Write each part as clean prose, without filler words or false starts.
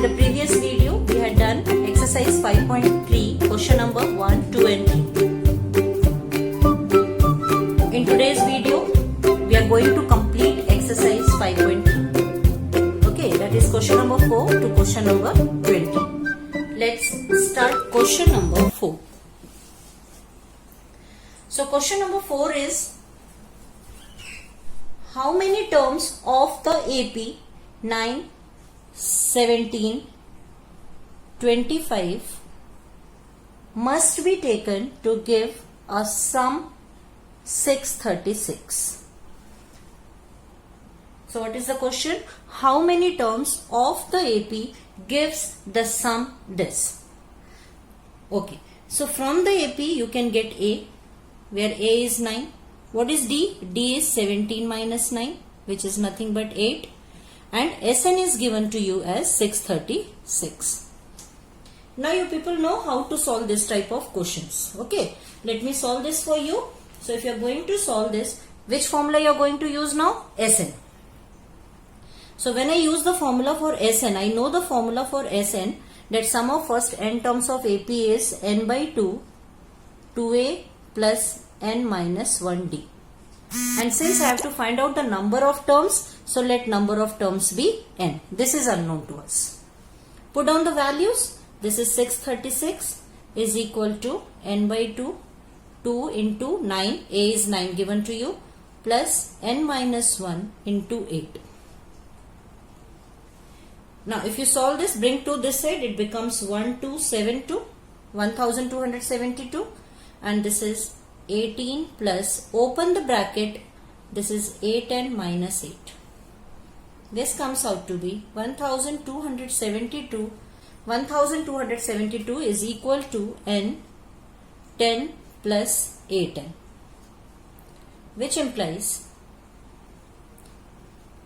the previous video we had done exercise 5.3 question number 1, 2 and 3. In today's video we are going to complete exercise 5.3. Okay, that is question number 4 to question number 20. Let's start question number 4. So question number 4 is, how many terms of the AP 9, 17, 25 must be taken to give a sum 636? So what is the question? How many terms of the AP gives the sum this? Okay, so from the AP you can get A, where A is 9. What is D? D is 17 minus 9, which is nothing but 8. And Sn is given to you as 636. Now you people know how to solve this type of questions. Okay, let me solve this for you. So if you are going to solve this, which formula you are going to use now? Sn. So when I use the formula for Sn, I know the formula for Sn, that sum of first n terms of AP is n by 2, 2a plus n minus 1d. And since I have to find out the number of terms, so let number of terms be n. This is unknown to us. Put down the values. This is 636 is equal to n by 2, 2 into 9, a is 9 given to you, plus n minus 1 into 8. Now if you solve this, bring to this side, it becomes 1272, and this is 18 plus, open the bracket, this is 8n minus 8. This comes out to be 1272. 1272 is equal to n 10 plus 8n, which implies,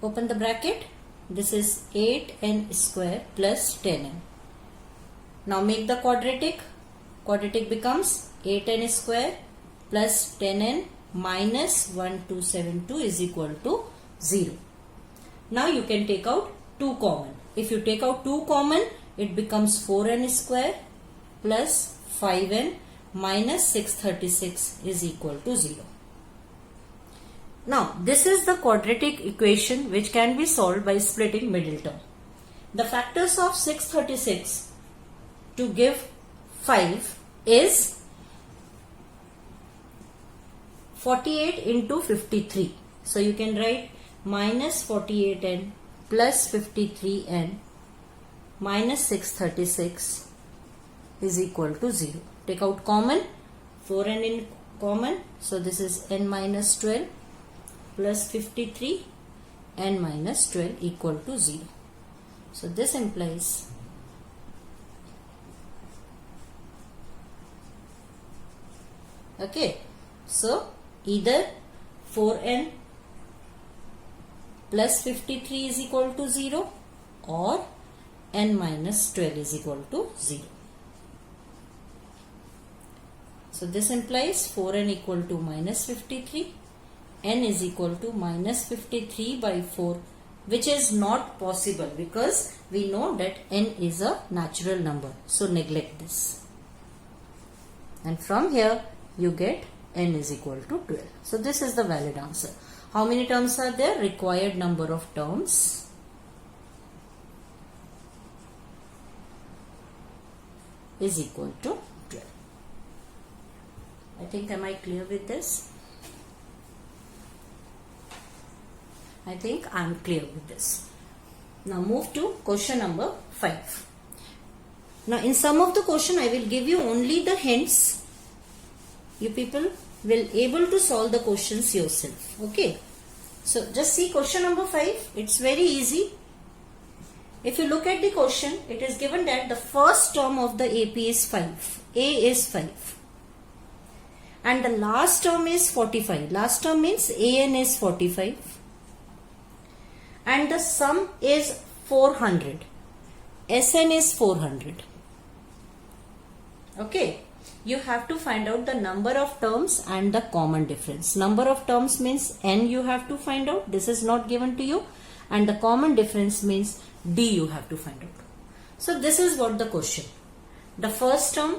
open the bracket, this is 8n square plus 10n. Now make the quadratic. Quadratic becomes 8n square plus 10n minus 1272 is equal to 0. Now you can take out 2 common. If you take out 2 common, it becomes 4n square plus 5n minus 636 is equal to 0. Now this is the quadratic equation which can be solved by splitting middle term. The factors of 636 to give 5 is 48 into 53. So you can write minus 48n plus 53n minus 636 is equal to 0. Take out common, 4n in common. So this is n minus 12 plus 53 n minus 12 equal to 0. So this implies okay. So either 4n plus 53 is equal to 0 or n minus 12 is equal to 0. So this implies 4n equal to minus 53, n is equal to minus 53 by 4, which is not possible because we know that n is a natural number. So neglect this. And from here you get n is equal to 12. So this is the valid answer. How many terms are there? Required number of terms is equal to 12. I think, am I clear with this? I think I am clear with this. Now move to question number 5. Now in some of the question I will give you only the hints. You people will able to solve the questions yourself. Okay. So just see question number 5. It's very easy. If you look at the question, it is given that the first term of the AP is 5. A is 5. And the last term is 45. Last term means AN is 45. And the sum is 400. SN is 400. Okay. You have to find out the number of terms and the common difference. Number of terms means n you have to find out. This is not given to you. And the common difference means d you have to find out. So this is what the question. The first term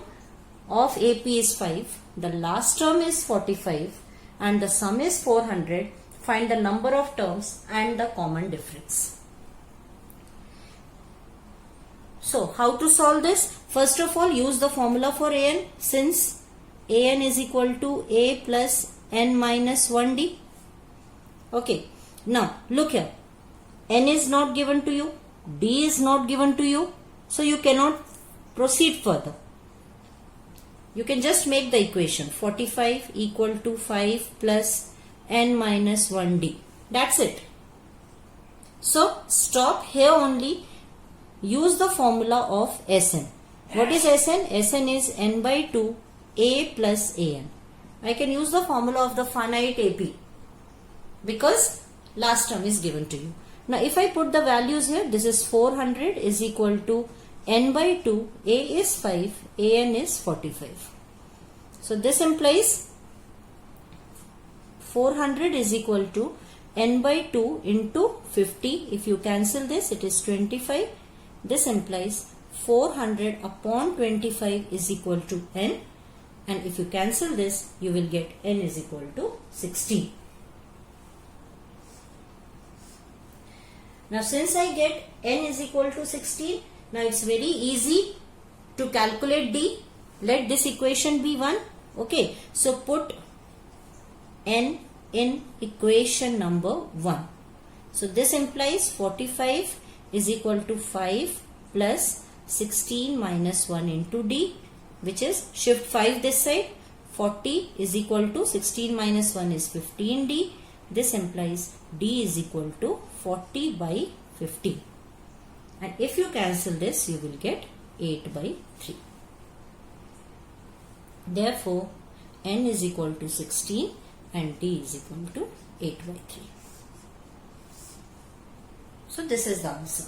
of AP is 5, the last term is 45 and the sum is 400. Find the number of terms and the common difference. So how to solve this? First of all, use the formula for AN, since AN is equal to A plus N minus 1D. Okay, now look here, N is not given to you, D is not given to you, so you cannot proceed further. You can just make the equation 45 equal to 5 plus N minus 1D. That's it. So stop here only. Use the formula of Sn. What is Sn? Sn is n by 2 A plus An. I can use the formula of the finite AP because last term is given to you. Now if I put the values here, this is 400 is equal to n by 2, A is 5, An is 45. So this implies 400 is equal to n by 2 into 50. If you cancel this, it is 25. This implies 400 upon 25 is equal to n, and if you cancel this, you will get n is equal to 16. Now since I get n is equal to 16, now it's very easy to calculate D. Let this equation be 1. Okay, so put n in equation number 1. So this implies 45 is equal to 5 plus 16 minus 1 into D, which is shift 5 this side. 40 is equal to 16 minus 1 is 15D. This implies D is equal to 40 by 50. And if you cancel this, you will get 8 by 3. Therefore, N is equal to 16 and D is equal to 8 by 3. So this is the answer.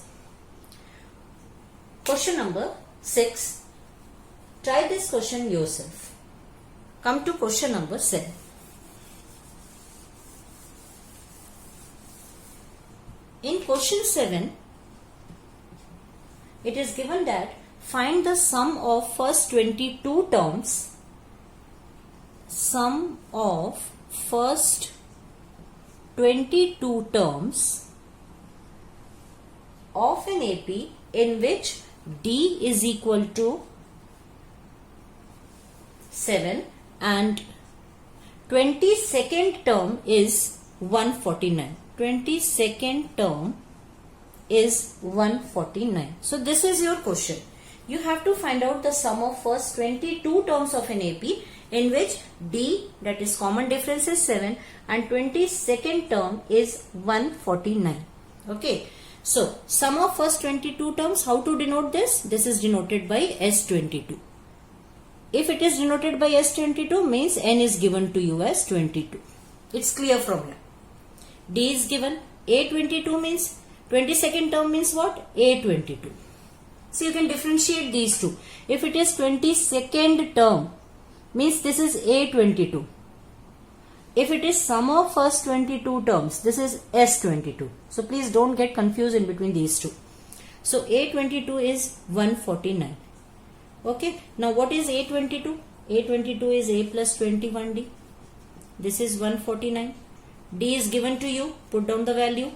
Question number 6. Try this question yourself. Come to question number 7. In question 7, it is given that find the sum of first 22 terms. Sum of first 22 terms of an AP in which D is equal to 7 and 22nd term is 149. 22nd term is 149. So this is your question. You have to find out the sum of first 22 terms of an AP in which D, that is common difference, is 7 and 22nd term is 149. Okay. So sum of first 22 terms, how to denote this? This is denoted by S22. If it is denoted by S22 means N is given to you as 22. It's clear from here. D is given. A22 means 22nd term means what? A22. So you can differentiate these two. If it is 22nd term means this is A22. If it is sum of first 22 terms, this is S22. So please don't get confused in between these two. So A22 is 149. Okay. Now what is A22? A22 is A plus 21D. This is 149. D is given to you. Put down the value.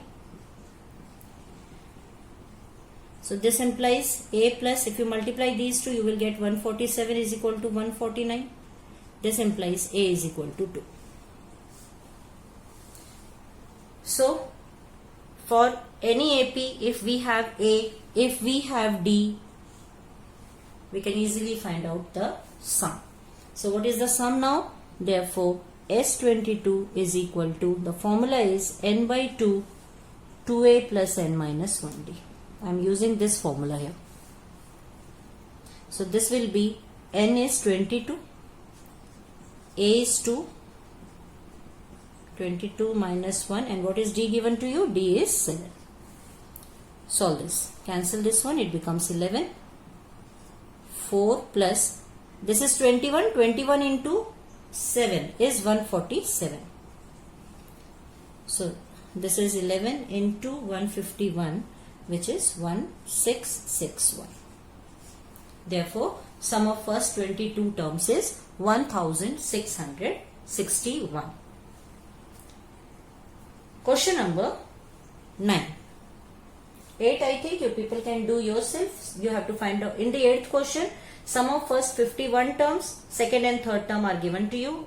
So this implies A plus, if you multiply these two, you will get 147 is equal to 149. This implies A is equal to 2. So for any AP, if we have A, if we have D, we can easily find out the sum. So what is the sum now? Therefore, S22 is equal to, the formula is n by 2, 2A plus n minus 1D. I am using this formula here. So this will be n is 22, A is 2, 22 minus 1, and what is D given to you? D is 7. Solve this. Cancel this one, it becomes 11. 4 plus, this is 21, 21 into 7 is 147. So this is 11 into 151, which is 1661. Therefore, sum of first 22 terms is 1661. Question number 9. 8 I think you people can do yourself. You have to find out in the 8th question, sum of first 51 terms, second and third term are given to you.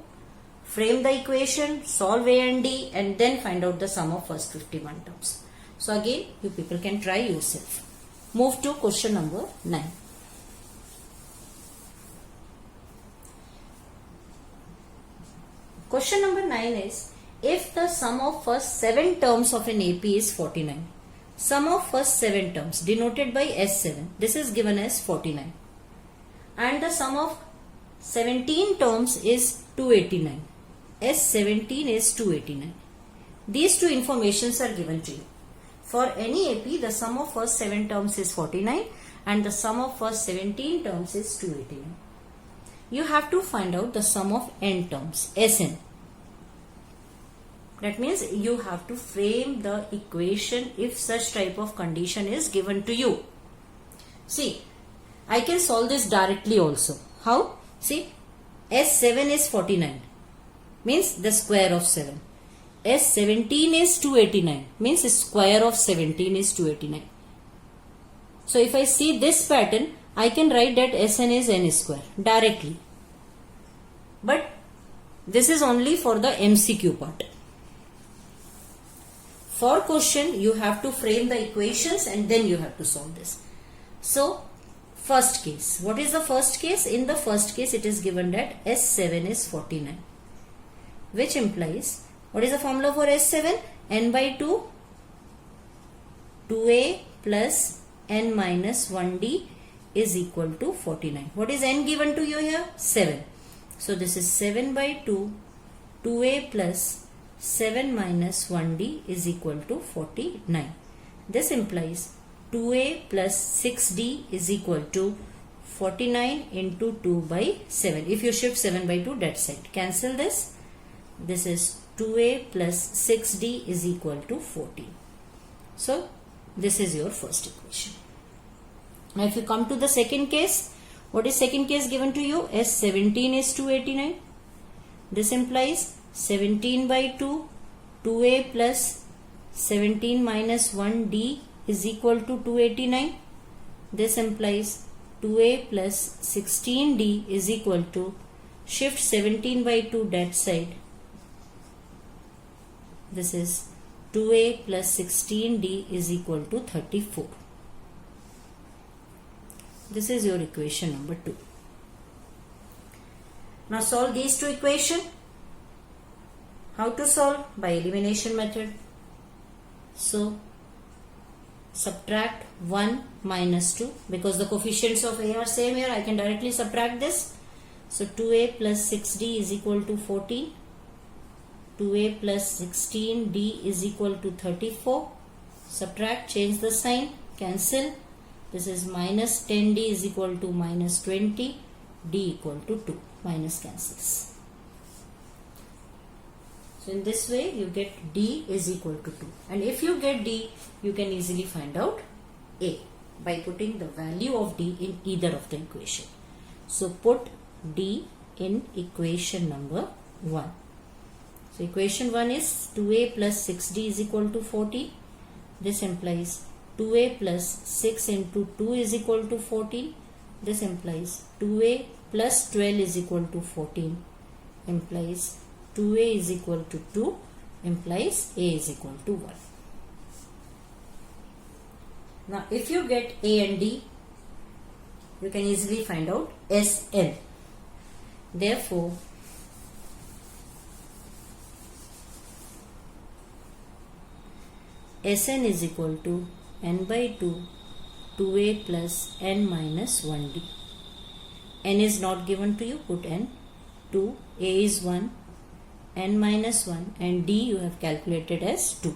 Frame the equation, solve A and D, and then find out the sum of first 51 terms. So again, you people can try yourself. Move to question number 9. Question number 9 is, if the sum of first 7 terms of an AP is 49. Sum of first 7 terms denoted by S7. This is given as 49. And the sum of 17 terms is 289. S17 is 289. These two informations are given to you. For any AP, the sum of first 7 terms is 49 and the sum of first 17 terms is 289. You have to find out the sum of n terms, Sn. That means you have to frame the equation if such type of condition is given to you. See, I can solve this directly also. How? See, S7 is 49, means the square of 7. S17 is 289, means the square of 17 is 289. So if I see this pattern, I can write that Sn is n square directly. But this is only for the MCQ part. For question, you have to frame the equations and then you have to solve this. So, first case. What is the first case? In the first case, it is given that S7 is 49. Which implies, what is the formula for S7? N by 2, 2A plus N minus 1D is equal to 49. What is N given to you here? 7. So, this is 7 by 2, 2A plus 7 minus 1D is equal to 49. This implies 2A plus 6D is equal to 49 into 2 by 7. If you shift 7 by 2 that side, cancel this. This is 2A plus 6D is equal to 14. So, this is your first equation. Now, if you come to the second case, what is second case given to you? S17 is 289. This implies 17 by 2, 2A plus 17 minus 1D is equal to 289. This implies 2A plus 16D is equal to, shift 17 by 2 that side. This is 2A plus 16D is equal to 34. This is your equation number 2. Now solve these two equations. How to solve? By elimination method. So, subtract 1 minus 2. Because the coefficients of A are same here, I can directly subtract this. So, 2A plus 6D is equal to 14. 2A plus 16D is equal to 34. Subtract, change the sign, cancel. This is minus 10D is equal to minus 20. D equal to 2. Minus cancels. So in this way you get D is equal to 2. And if you get D, you can easily find out A by putting the value of D in either of the equation. So put D in equation number 1. So equation 1 is 2A plus 6D is equal to 40. This implies 2A plus 6 into 2 is equal to 14. This implies 2A plus 12 is equal to 14. Implies 2A is equal to 2, implies A is equal to 1. Now if you get A and D, you can easily find out Sn. Therefore, Sn is equal to n by 2, 2A plus n minus 1D. N is not given to you, put n. 2, A is 1, n minus 1, and D you have calculated as 2.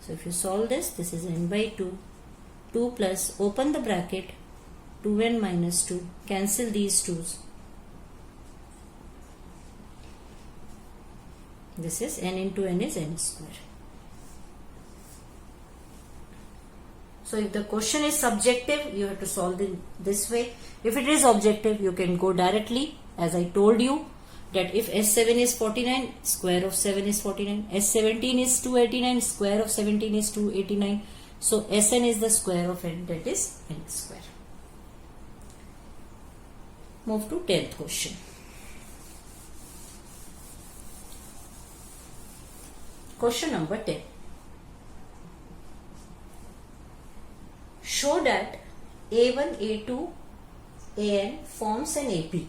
So if you solve this, this is n by 2, 2 plus, open the bracket, 2n minus 2, cancel these 2's. This is n into n is n square. So if the question is subjective, you have to solve it this way. If it is objective, you can go directly, as I told you, that if S7 is 49, square of 7 is 49. S17 is 289, square of 17 is 289. So Sn is the square of n, that is n square. Move to 10th question. Question number 10. Show that A1, A2, An forms an AP.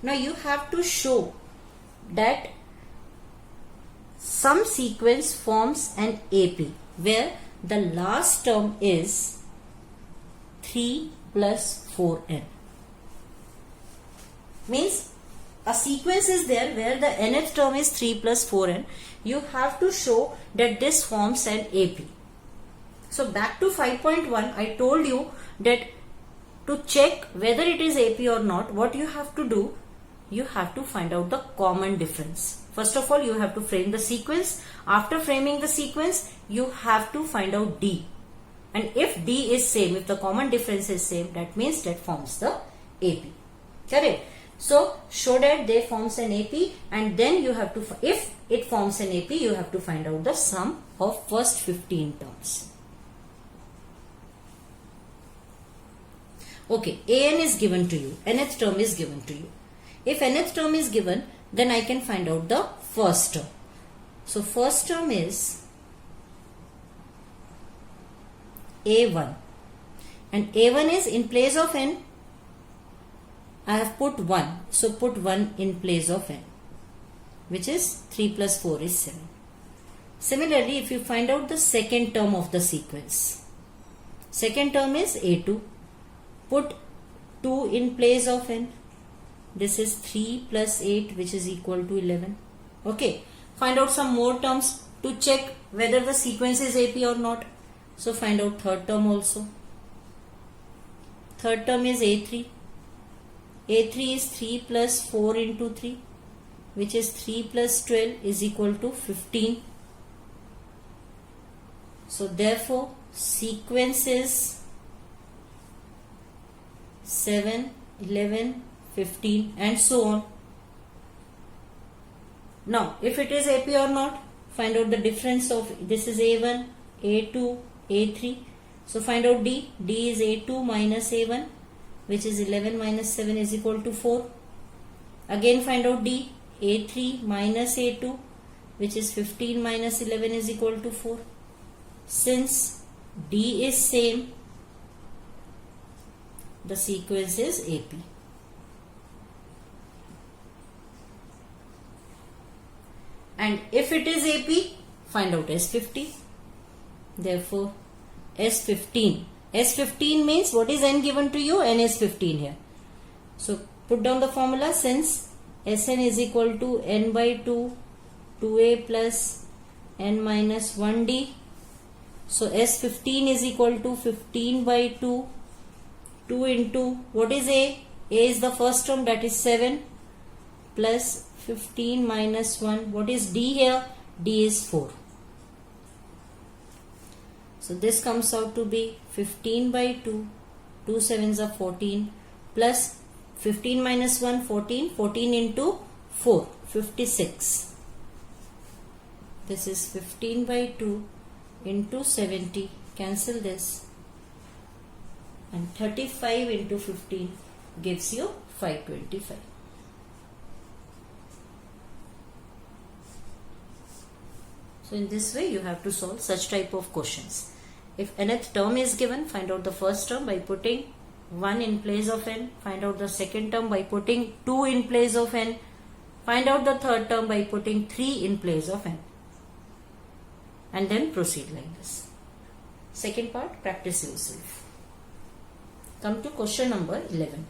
Now you have to show that some sequence forms an AP where the last term is 3 plus 4n. Means a sequence is there where the nth term is 3 plus 4n. You have to show that this forms an AP. So back to 5.1, I told you that to check whether it is AP or not, what you have to do, you have to find out the common difference. First of all, you have to frame the sequence. After framing the sequence, you have to find out D. And if D is same, if the common difference is same, that means that forms the AP. Correct? So show that they forms an AP, and then you have to, if it forms an AP, you have to find out the sum of first 15 terms. Okay, An is given to you, nth term is given to you. If nth term is given, then I can find out the first term. So first term is A1, and A1 is in place of n, I have put 1. So put 1 in place of n, which is 3 plus 4 is 7. Similarly, if you find out the second term of the sequence, second term is A2. Put 2 in place of n. This is 3 plus 8, which is equal to 11. Okay. Find out some more terms to check whether the sequence is AP or not. So find out third term also. Third term is A3. A3 is 3 plus 4 into 3, which is 3 plus 12 is equal to 15. So therefore, sequence is 7, 11, 15 and so on. Now, if it is AP or not, find out the difference of, this is A1, A2, A3. So find out D. D is A2 minus A1, which is 11 minus 7 is equal to 4. Again find out D. A3 minus A2, which is 15 minus 11 is equal to 4. Since D is same, the sequence is AP. And if it is AP, find out S50. Therefore, S15. S15 means what is n given to you? N is 15 here. So put down the formula, since Sn is equal to n by 2, 2a plus n minus 1d. So S15 is equal to 15 by 2, 2 into, what is A? A is the first term, that is 7, plus 15 minus 1. What is D here? D is 4. So this comes out to be 15 by 2, 2 sevens are 14, plus 15 minus 1, 14, 14 into 4, 56. This is 15 by 2 into 70, cancel this, and 35 into 15 gives you 525. So in this way you have to solve such type of questions. If nth term is given, find out the first term by putting 1 in place of n. Find out the second term by putting 2 in place of n. Find out the third term by putting 3 in place of n. And then proceed like this. Second part, practice yourself. Come to question number 11.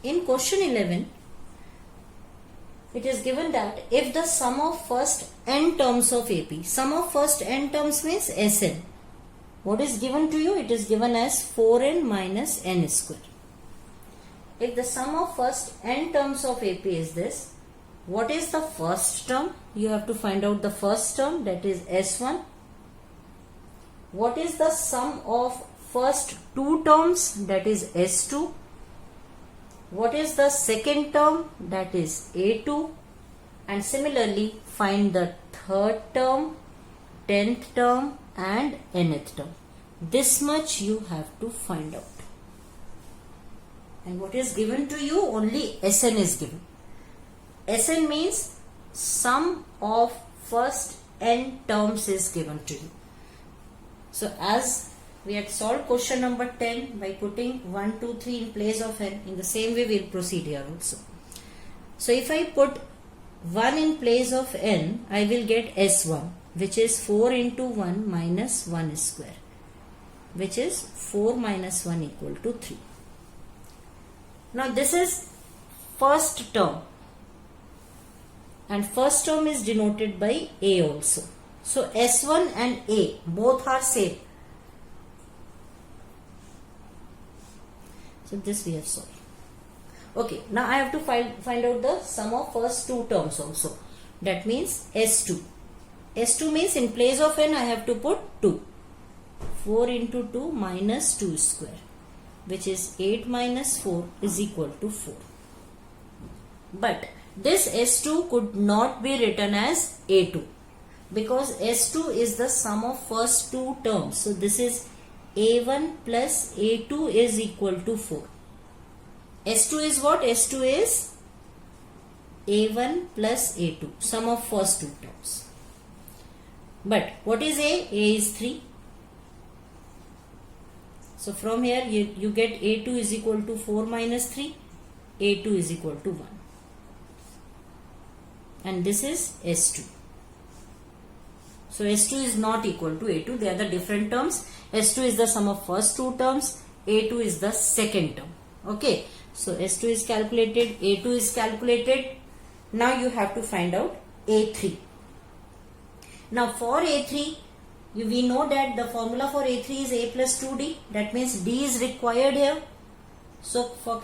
In question 11, it is given that if the sum of first n terms of AP, sum of first n terms means Sn. What is given to you? It is given as 4n minus n square. If the sum of first n terms of AP is this, What is the first term? You have to find out the first term, that is S1. What is the sum of first two terms? That is S2. What is the second term? That is A2. And similarly, find the third term, 10th term and nth term. This much you have to find out. And what is given to you? Only Sn is given. Sn means sum of first n terms is given to you. So as we had solved question number 10 by putting 1, 2, 3 in place of n, in the same way we will proceed here also. So if I put 1 in place of n, I will get S1, which is 4 into 1 minus 1 square, which is 4 minus 1 equal to 3. Now this is first term, and first term is denoted by A also. So S1 and A both are same. So this we have solved. Okay, now I have to find out the sum of first two terms also. That means S2. S2 means in place of n I have to put 2. 4 into 2 minus 2 square, which is 8 minus 4 is equal to 4. But this S2 could not be written as A2, because S2 is the sum of first two terms. So this is A1 plus A2 is equal to 4. S2 is what? S2 is A1 plus A2, sum of first two terms. But what is A? A is 3. So from here you get A2 is equal to 4 minus 3, A2 is equal to 1. And this is S2. So S2 is not equal to A2, they are the different terms. S2 is the sum of first two terms, A2 is the second term. Okay, so S2 is calculated, A2 is calculated. Now you have to find out A3. Now for A3, we know that the formula for A3 is A plus 2D. That means D is required here. So for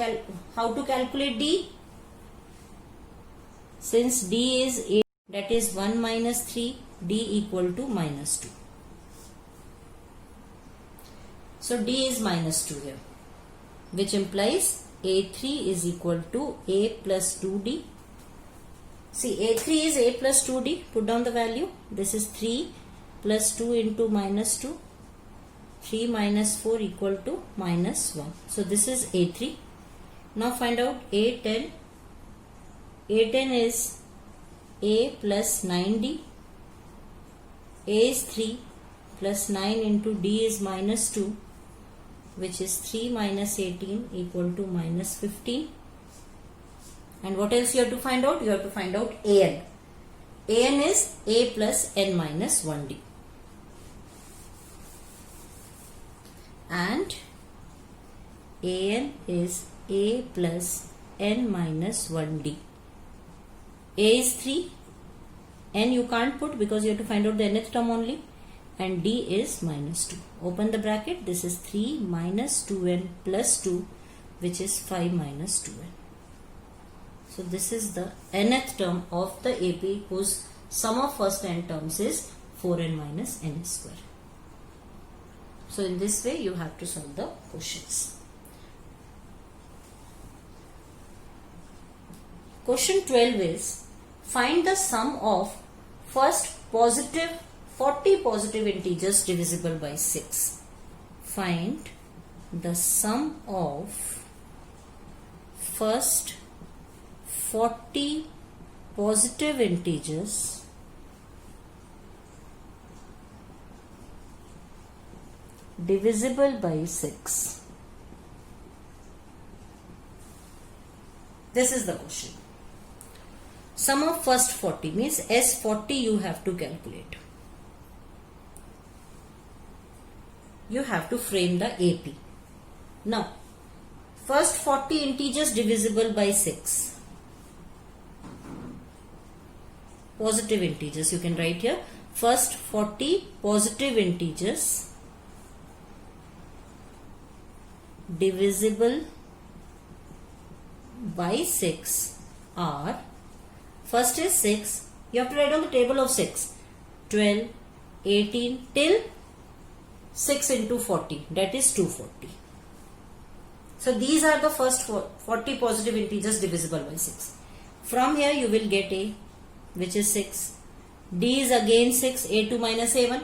how to calculate D? Since D is A, that is 1 minus 3, D equal to minus 2. So D is minus 2 here, which implies A3 is equal to A plus 2D. See, A3 is A plus 2D. Put down the value. This is 3 plus 2 into minus 2. 3 minus 4 equal to minus 1. So this is A3. Now find out A10. A10 is A plus 9D. A is 3 plus 9 into D is minus 2, which is 3 minus 18 equal to minus 15. And what else you have to find out? You have to find out AN. AN is A plus N minus 1D. And AN is A plus N minus 1D. A is 3. N you can't put because you have to find out the nth term only. And D is minus 2. Open the bracket. This is 3 minus 2n plus 2, which is 5 minus 2n. So this is the nth term of the AP, whose sum of first n terms is 4n minus n square. So in this way you have to solve the questions. Question 12 is, find the sum of first 40 positive integers divisible by 6. Find the sum of first 40 positive integers divisible by 6. This is the question. Sum of first 40 means S40 you have to calculate. You have to frame the AP. Now, first 40 integers divisible by 6. Positive integers you can write here. First 40 positive integers divisible by 6 are First is 6. You have to write on the table of 6. 12, 18 till 6 into 40. That is 240. So these are the first 40 positive integers divisible by 6. From here you will get A, which is 6. D is again 6, A2 minus A1.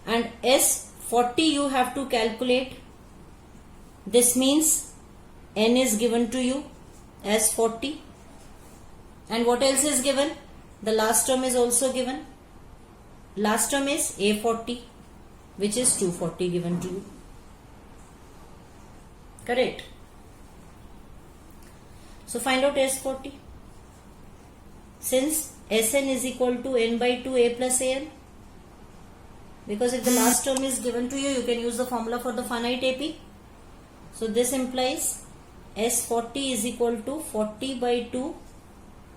And S40 you have to calculate. This means N is given to you as 40. And what else is given? The last term is also given. Last term is A40, which is 240 given to you. Correct. So find out S40. Since Sn is equal to n by 2 a plus an, because if the last term is given to you, you can use the formula for the finite AP. So this implies S40 is equal to 40 by 2.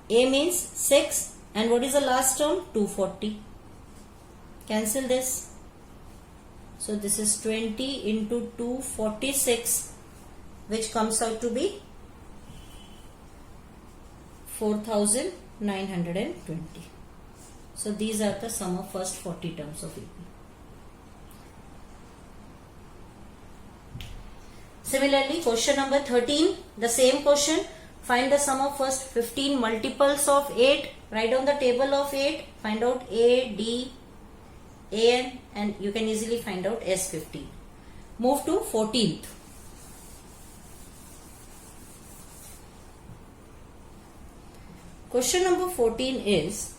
A means 6, and what is the last term? 240. Cancel this. So this is 20 into 2, 46, which comes out to be 4920. So these are the sum of first 40 terms of AP. Similarly, question number 13, the same question. Find the sum of first 15 multiples of 8. Write down the table of 8. Find out A, D, An, and you can easily find out S15. Move to 14th. Question number 14 is,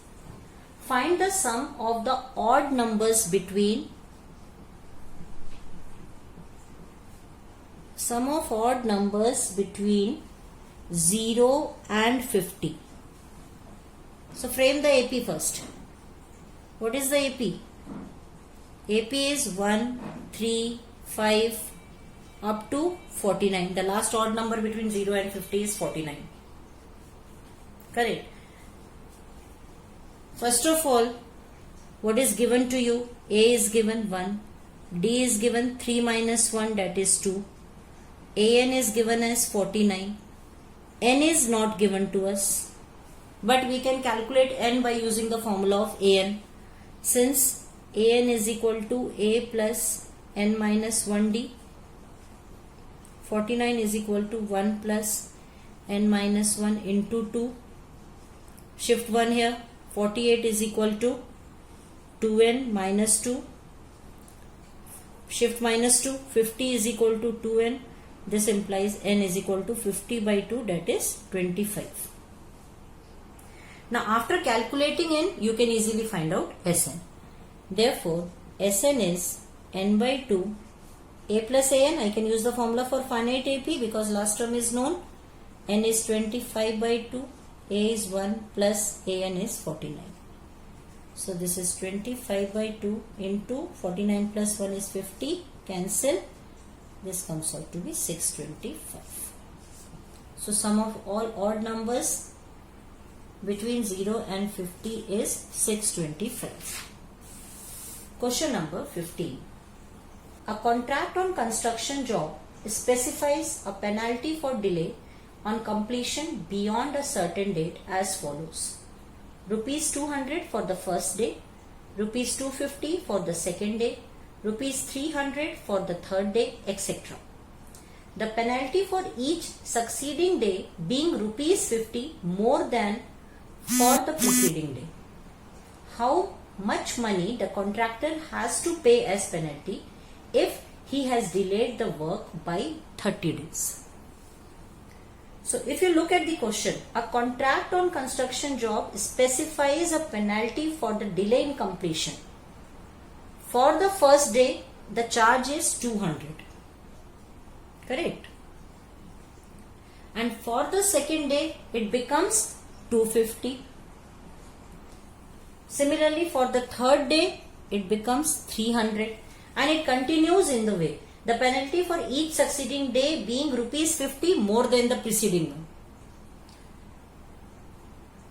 find the sum of the odd numbers between 0 and 50. So frame the AP first. What is the AP? AP is 1, 3, 5 up to 49. The last odd number between 0 and 50 is 49. Correct. First of all, what is given to you? A is given 1. D is given 3 minus 1, that is 2. An is given as 49. N is not given to us, but we can calculate N by using the formula of An. Since An is equal to A plus N minus 1D, 49 is equal to 1 plus N minus 1 into 2. Shift 1 here. 48 is equal to 2N minus 2. Shift minus 2. 50 is equal to 2N. This implies N is equal to 50 by 2, that is 25. Now after calculating N, you can easily find out Sn. Therefore, Sn is N by 2 A plus An. I can use the formula for finite AP because last term is known. N is 25 by 2. A is 1 plus An is 49. So this is 25 by 2 into 49 plus 1 is 50. Cancel. This comes out to be 625. So sum of all odd numbers between 0 and 50 is 625. Question number 15. A contract on construction job specifies a penalty for delay on completion beyond a certain date as follows. Rupees 200 for the first day, rupees 250 for the second day, rupees 300 for the third day, etc. The penalty for each succeeding day being rupees 50 more than for the preceding day. How much money the contractor has to pay as penalty if he has delayed the work by 30 days. So if you look at the question, a contract on construction job specifies a penalty for the delay in completion. For the first day, the charge is 200. Correct. And for the second day, it becomes 250. Similarly, for the third day, it becomes 300. And it continues in the way. The penalty for each succeeding day being rupees 50 more than the preceding one.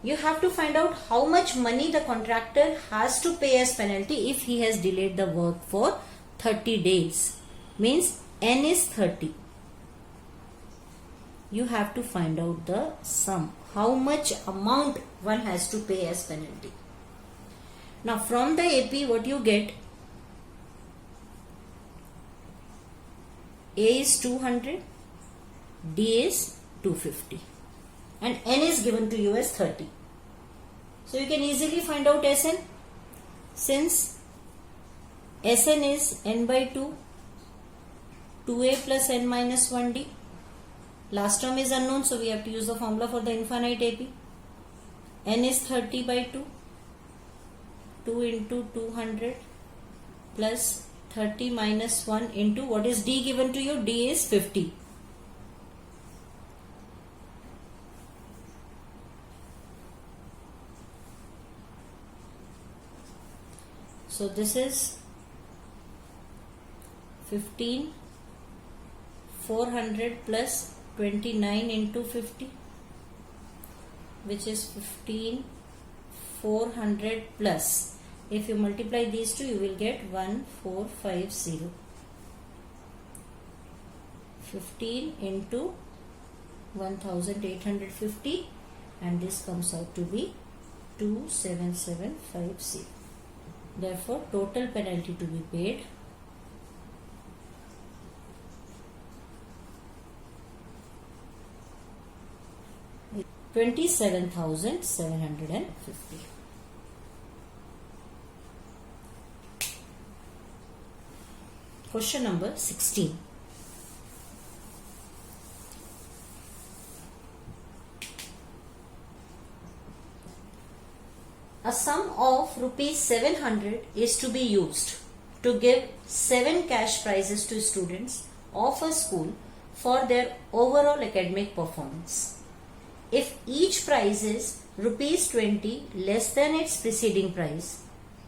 You have to find out how much money the contractor has to pay as penalty if he has delayed the work for 30 days. Means N is 30. you have to find out the sum. How much amount one has to pay as penalty. Now from the AP what you get? A is 200, D is 250 and N is given to you as 30. So you can easily find out Sn. Since Sn is n by 2, 2a plus n minus 1d. Last term is unknown, so we have to use the formula for the infinite AP. N is 30 by 2. 2 into 200 plus 30 minus 1 into what is D given to you? D is 50. So this is 15 400 plus 29 into 50, which is 15 400 plus, if you multiply these two you will get 1450. 15 into 1850 and this comes out to be 27750. Therefore total penalty to be paid is 27,750. Question number 16. A sum of rupees 700 is to be used to give 7 cash prizes to students of a school for their overall academic performance. If each prize is rupees 20 less than its preceding prize,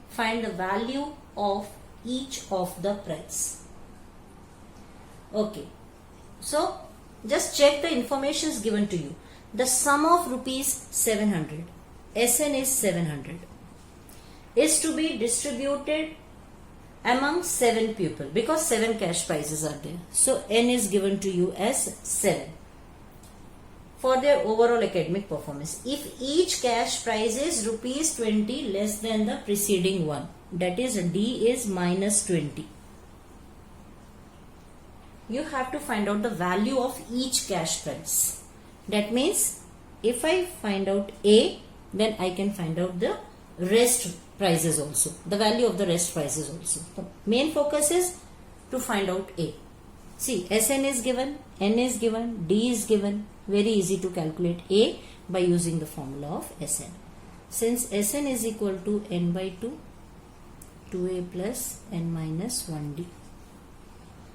find the value of each of the prize. Okay, so just check the information given to you. The sum of rupees 700, Sn is 700, is to be distributed among 7 people because 7 cash prizes are there. So N is given to you as 7 for their overall academic performance. If each cash prize is rupees 20 less than the preceding one, that is D is minus 20. You have to find out the value of each cash prize. That means if I find out A, then I can find out the rest prizes also, the value of the rest prizes also. The main focus is to find out A. See, Sn is given, N is given, D is given. Very easy to calculate A by using the formula of Sn. Since Sn is equal to N by 2, 2a plus N minus 1d.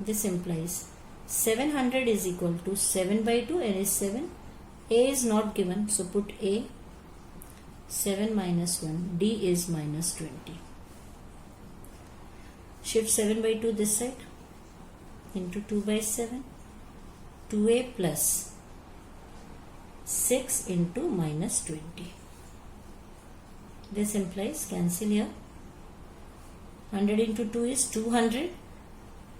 This implies 700 is equal to 7 by 2, N is 7. A is not given, so put A. 7 minus 1, D is minus 20. Shift 7 by 2 this side into 2 by 7. 2a plus 6 into minus 20. This implies cancel here. 100 into 2 is 200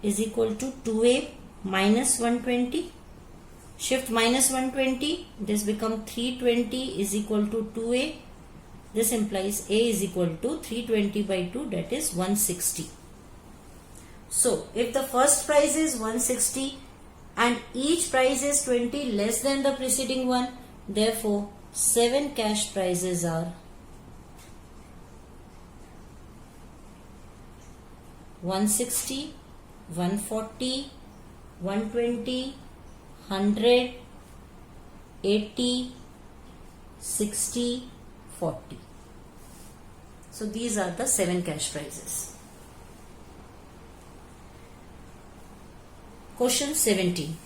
is equal to 2a minus 120. Shift minus 120. This becomes 320 is equal to 2a. This implies A is equal to 320 by 2, that is 160. So, if the first prize is 160 and each prize is 20 less than the preceding one, therefore 7 cash prizes are 160, 140, 120, 100, 80, 60, 40. So these are the 7 cash prizes. Question 17.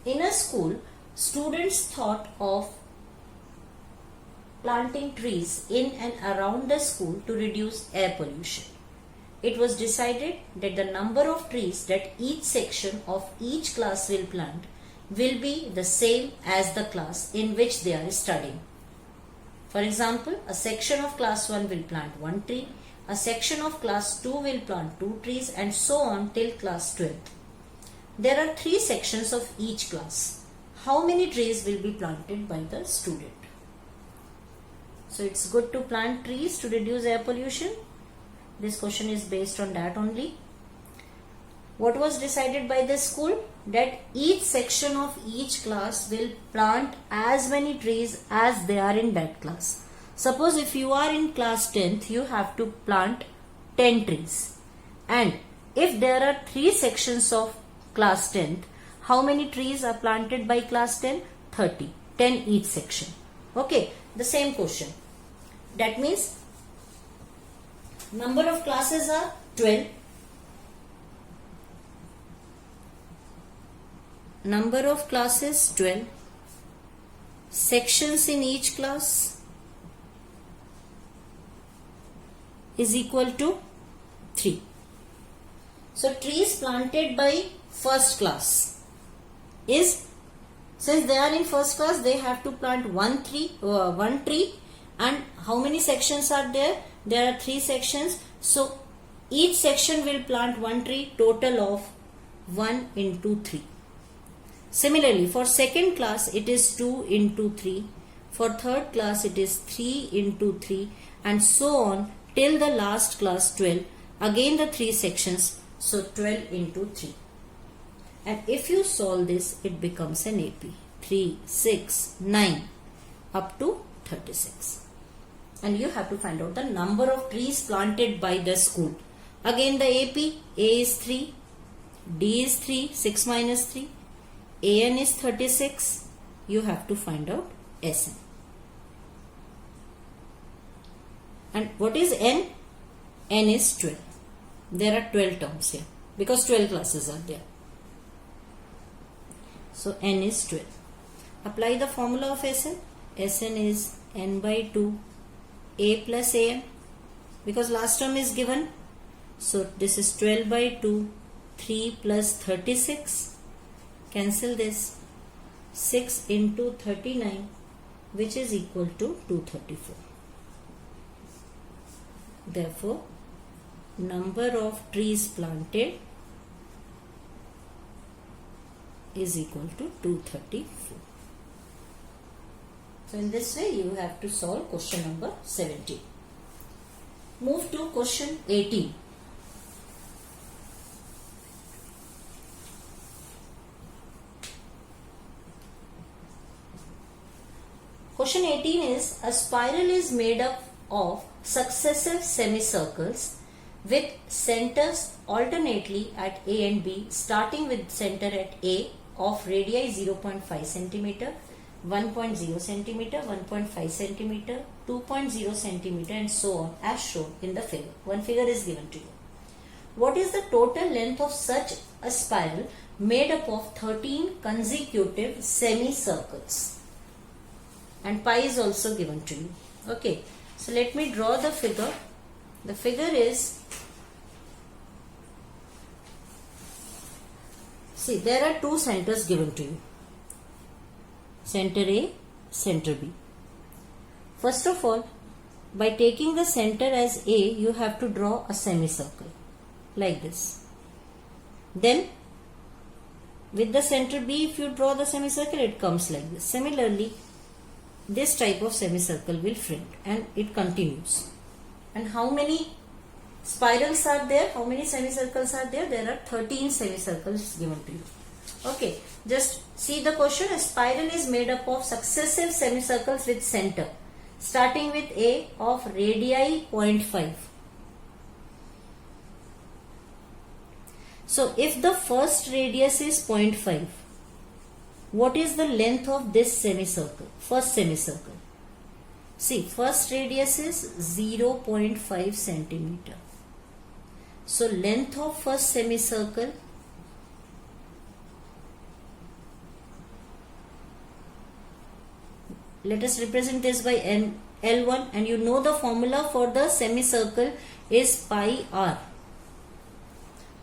In a school, students thought of planting trees in and around the school to reduce air pollution. It was decided that the number of trees that each section of each class will plant will be the same as the class in which they are studying. For example, a section of class 1 will plant 1 tree, a section of class 2 will plant 2 trees and so on till class 12th. There are 3 sections of each class. How many trees will be planted by the student? So it's good to plant trees to reduce air pollution. This question is based on that only. What was decided by the school? That each section of each class will plant as many trees as they are in that class. Suppose if you are in class 10th, you have to plant 10 trees. And if there are 3 sections of class 10th, how many trees are planted by class 10? 30. 10 each section. Okay, the same question. That means number of classes are 12. Number of classes 12. Sections in each class is equal to 3. So trees planted by first class is, since they are in first class, they have to plant one tree, and how many sections are there? There are 3 sections. So each section will plant 1 tree, total of 1 into 3. Similarly, for second class it is 2 into 3. For third class it is 3 into 3, and so on till the last class 12. Again the 3 sections, so 12 into 3. And if you solve this, it becomes an AP. 3, 6, 9 up to 36. And you have to find out the number of trees planted by the school. Again the AP, A is 3, D is 3, 6 minus 3. AN is 36. You have to find out SN. And what is N? N is 12. There are 12 terms here because 12 classes are there. So N is 12. Apply the formula of SN. SN is N by 2 A plus AN, because last term is given. So this is 12 by 2, 3 plus 36. Cancel this. 6 into 39, which is equal to 234. Therefore, number of trees planted is equal to 234. So in this way you have to solve question number 17. Move to question 18. Question 18 is, a spiral is made up of successive semicircles with centers alternately at A and B, starting with center at A of radii 0.5 cm, 1.0 cm, 1.5 cm, 2.0 cm and so on as shown in the figure. One figure is given to you. What is the total length of such a spiral made up of 13 consecutive semicircles? And pi is also given to you. Okay, so let me draw the figure. The figure is, see, there are 2 centers given to you. Center A, center B. First of all, by taking the center as A, you have to draw a semicircle like this. Then with the center B, if you draw the semicircle, it comes like this. Similarly, this type of semicircle will front and it continues. And how many spirals are there? How many semicircles are there? There are 13 semicircles given to you. Okay, just see the question. A spiral is made up of successive semicircles with center, starting with A of radii 0.5. So if the first radius is 0.5, what is the length of this semicircle? First semicircle. See, first radius is 0.5 centimeter. So length of first semicircle let us represent this by L1, and you know the formula for the semicircle is pi r,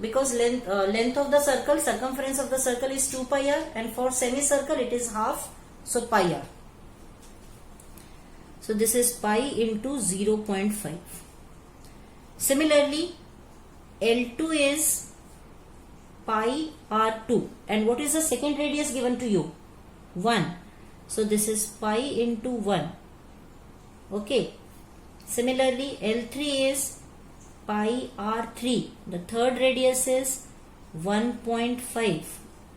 because length of the circle, circumference of the circle is 2 pi r, and for semicircle it is half, so pi r. So this is pi into 0.5. Similarly, L2 is pi r2, and what is the second radius given to you? 1. So this is pi into 1. Okay. Similarly, L3 is pi r3. The third radius is 1.5,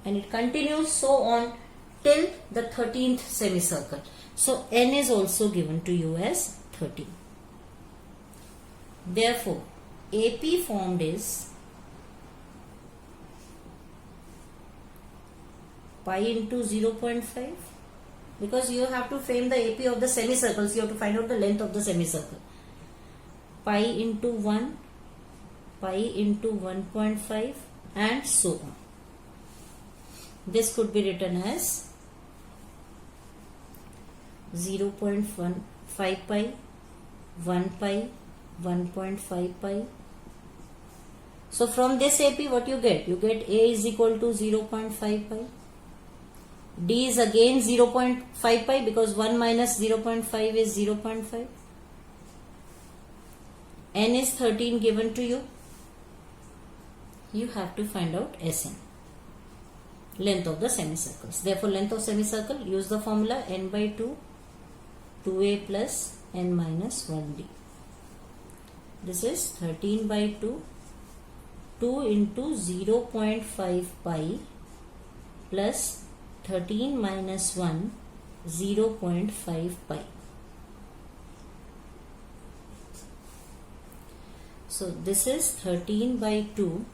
and it continues so on till the 13th semicircle. So n is also given to you as 13. Therefore, AP formed is pi into 0.5, because you have to frame the AP of the semicircles, you have to find out the length of the semicircle. Pi into 1, pi into 1.5, and so on. This could be written as 0.15 pi, 1 pi, 1.5 pi. So from this AP what you get? You get A is equal to 0.5 pi. D is again 0.5 pi, because 1 minus 0.5 is 0.5. N is 13 given to you. You have to find out Sn, length of the semicircles. Therefore, length of semicircle, use the formula n by 2, 2a plus n minus 1d. This is 13 by 2, 2 into 0.5 pi plus 13 minus 1, 0.5 pi. So this is 13 by 2,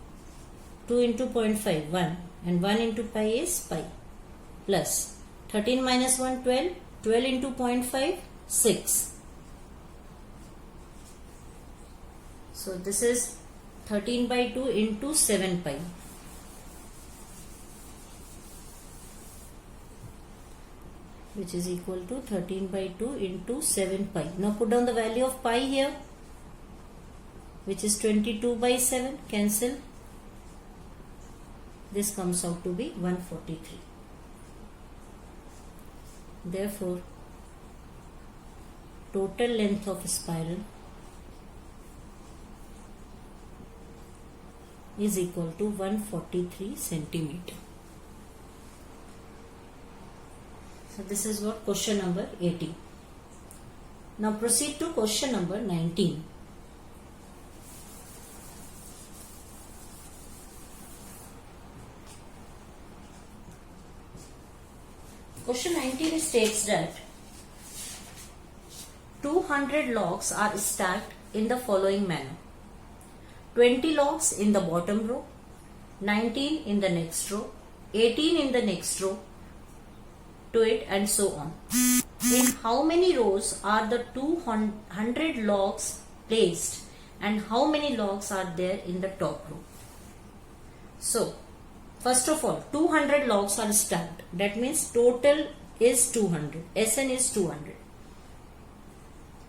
2 into 0.5, 1, and 1 into pi is pi, plus 13 minus 1, 12, 12 into 0.5, 6. So this is 13 by 2 into 7 pi. Which is equal to 13 by 2 into 7 pi. Now put down the value of pi here, which is 22 by 7. Cancel. This comes out to be 143. Therefore, total length of a spiral is equal to 143 centimeter. So this is what question number 18. Now proceed to question number 19. Question 19 states that 200 logs are stacked in the following manner. 20 logs in the bottom row, 19 in the next row, 18 in the next row, to it, and so on. In how many rows are the 200 logs placed, and how many logs are there in the top row? So, first of all, 200 logs are stacked. That means total is 200. Sn is 200.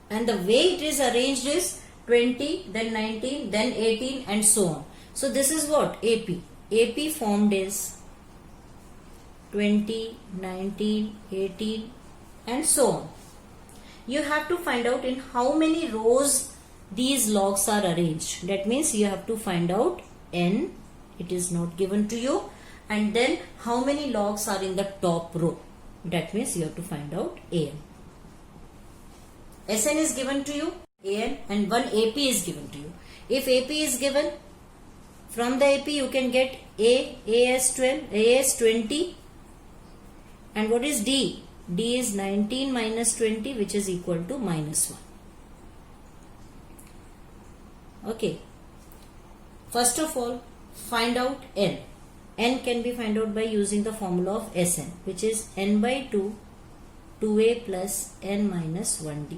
And the way it is arranged is 20, then 19, then 18, and so on. So this is what? AP. AP formed is 20, 19, 18, and so on. You have to find out in how many rows these logs are arranged. That means you have to find out n. It is not given to you. And then how many logs are in the top row. That means you have to find out an. Sn is given to you, an, and one AP is given to you. If AP is given, from the AP you can get A as 12, A as 20. And what is D? D is 19 minus 20, which is equal to minus 1. Okay. First of all, find out n. N can be found out by using the formula of Sn, which is n by 2, 2a plus n minus 1d.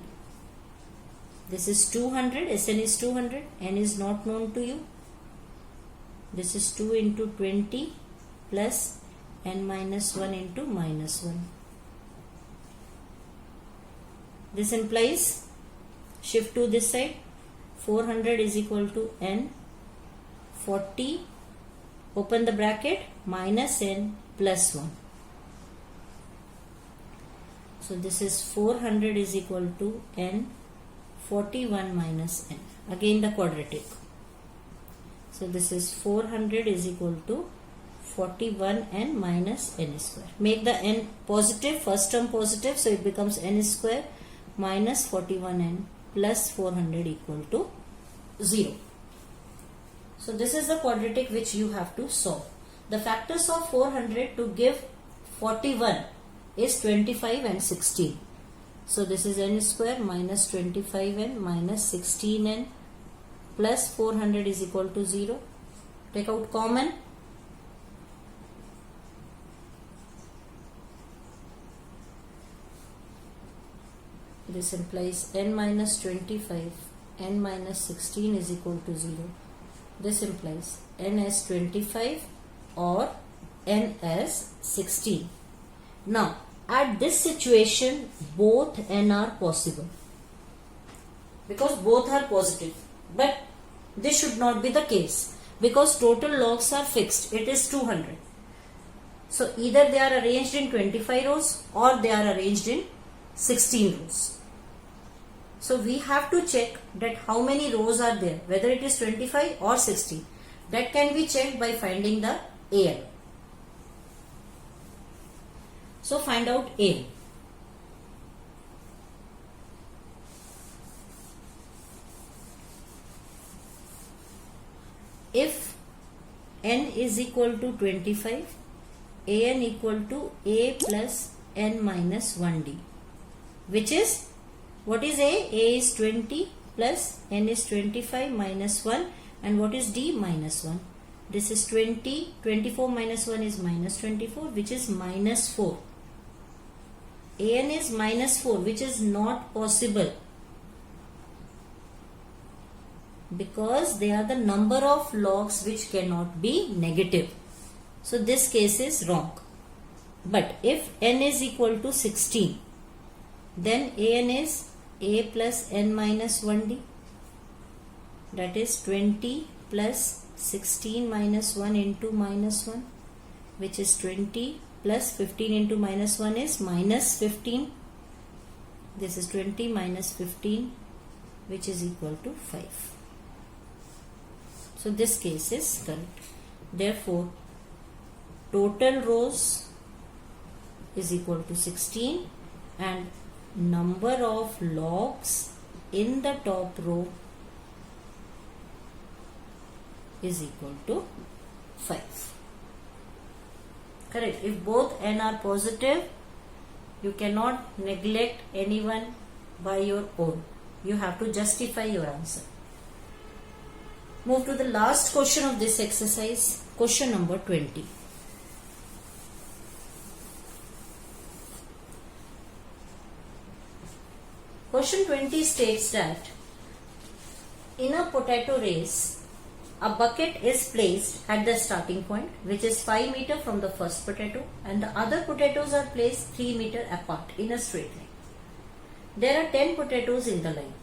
This is 200, Sn is 200, n is not known to you. This is 2 into 20 plus n minus 1 into minus 1. This implies, shift to this side, 400 is equal to n, 40, open the bracket, minus n plus 1. So this is 400 is equal to n, 41 minus n. Again the quadratic. So this is 400 is equal to 41n minus n square. Make the n positive, first term positive, so it becomes n square minus 41n plus 400 equal to 0. So this is the quadratic which you have to solve. The factors of 400 to give 41 is 25 and 16. So this is n square minus 25n minus 16n plus 400 is equal to 0. Take out common. This implies n minus 25, n minus 16 is equal to 0. This implies n as 25 or n as 16. Now, at this situation, both n are possible because both are positive. But this should not be the case because total logs are fixed. It is 200. So, either they are arranged in 25 rows or they are arranged in 16 rows. So, we have to check that how many rows are there, whether it is 25 or 16. That can be checked by finding the AL. So, find out AL. If n is equal to 25, an equal to a plus n minus 1d, which is, what is a? A is 20 plus n is 25 minus 1, and what is d? Minus 1. This is 20, 24 minus 1 is minus 24, which is minus 4. An is minus 4, which is not possible because they are the number of logs which cannot be negative. So this case is wrong. But if n is equal to 16, then an is a plus n minus 1d, that is 20 plus 16 minus 1 into minus 1, which is 20 plus 15 into minus 1 is minus 15. This is 20 minus 15, which is equal to 5. So this case is correct. Therefore, total rows is equal to 16 and number of logs in the top row is equal to 5. Correct. If both n are positive, you cannot neglect anyone by your own. You have to justify your answer. Move to the last question of this exercise, question number 20. Question 20 states that in a potato race, a bucket is placed at the starting point, which is 5 meters from the first potato, and the other potatoes are placed 3 meters apart in a straight line. There are 10 potatoes in the line.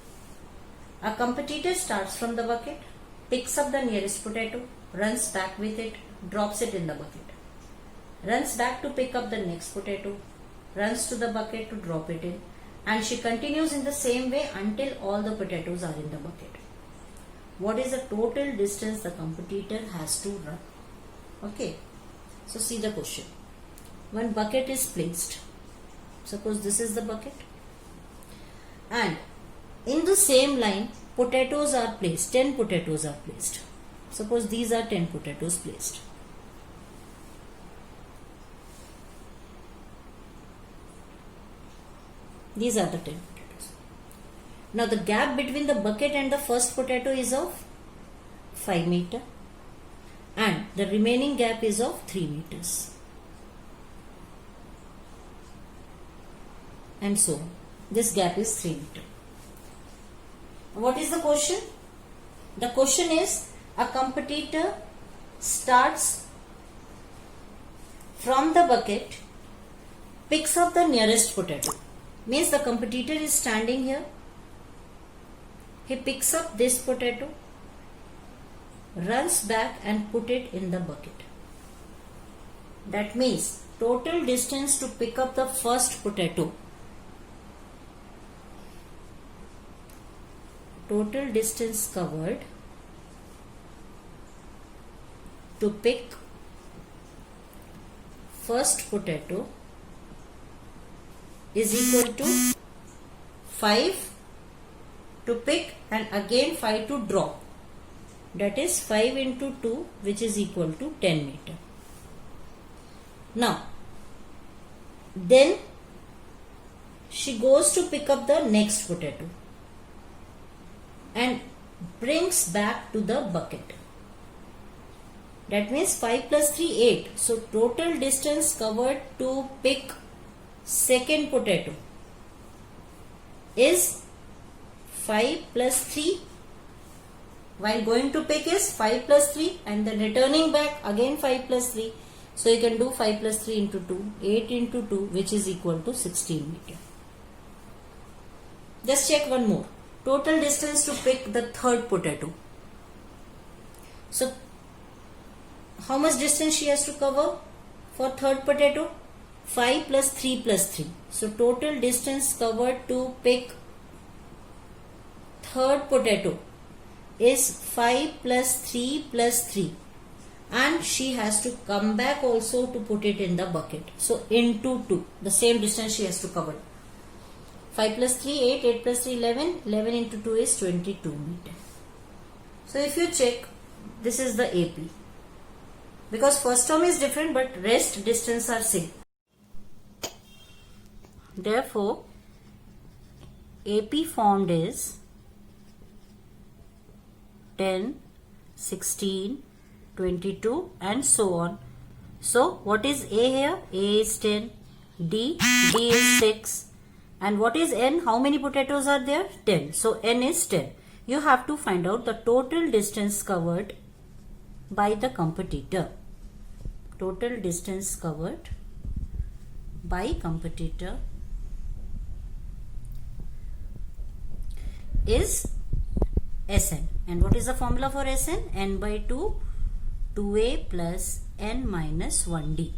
A competitor starts from the bucket, picks up the nearest potato, runs back with it, drops it in the bucket, runs back to pick up the next potato, runs to the bucket to drop it in, and she continues in the same way until all the potatoes are in the bucket. What is the total distance the competitor has to run? Okay, so see the question. One bucket is placed. Suppose this is the bucket, and in the same line potatoes are placed. 10 potatoes are placed. Suppose these are 10 potatoes placed. These are the 10 potatoes. Now the gap between the bucket and the first potato is of 5 meters and the remaining gap is of 3 meters. And so on. This gap is 3 meters. What is the question? The question is, a competitor starts from the bucket, picks up the nearest potato. Means the competitor is standing here. He picks up this potato, runs back and put it in the bucket. That means total distance to pick up the first potato total distance covered to pick first potato is equal to 5 to pick and again 5 to drop. That is 5 into 2, which is equal to 10 meter. Now, then she goes to pick up the next potato and brings back to the bucket. That means 5 plus 3, 8. So total distance covered to pick second potato is 5 plus 3. While going to pick is 5 plus 3 and then returning back again 5 plus 3. So you can do 5 plus 3 into 2, 8 into 2, which is equal to 16 meter. Just check one more. Total distance to pick the third potato. So how much distance she has to cover for third potato? 5 plus 3 plus 3. So total distance covered to pick third potato is 5 plus 3 plus 3. And she has to come back also to put it in the bucket. So into 2. The same distance she has to cover. 5 plus 3, 8. 8 plus 3, 11. 11 into 2 is 22 meter. So if you check, this is the AP. Because first term is different but rest distance are same. Therefore, AP formed is 10, 16, 22 and so on. So what is A here? A is 10, D is 6 and what is N? How many potatoes are there? 10. So N is 10. You have to find out the total distance covered by the competitor. Total distance covered by competitor is Sn. And what is the formula for Sn? N by 2, 2a plus n minus 1d.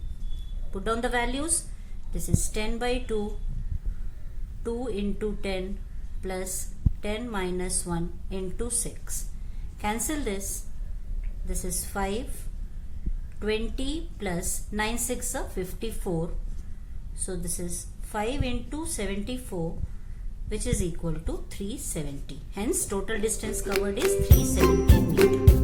Put down the values. This is 10 by 2, 2 into 10 plus 10 minus 1 into 6. Cancel this. This is 5, 20 plus 9 6 are 54. So this is 5 into 74, which is equal to 370. Hence total distance covered is 370 meter.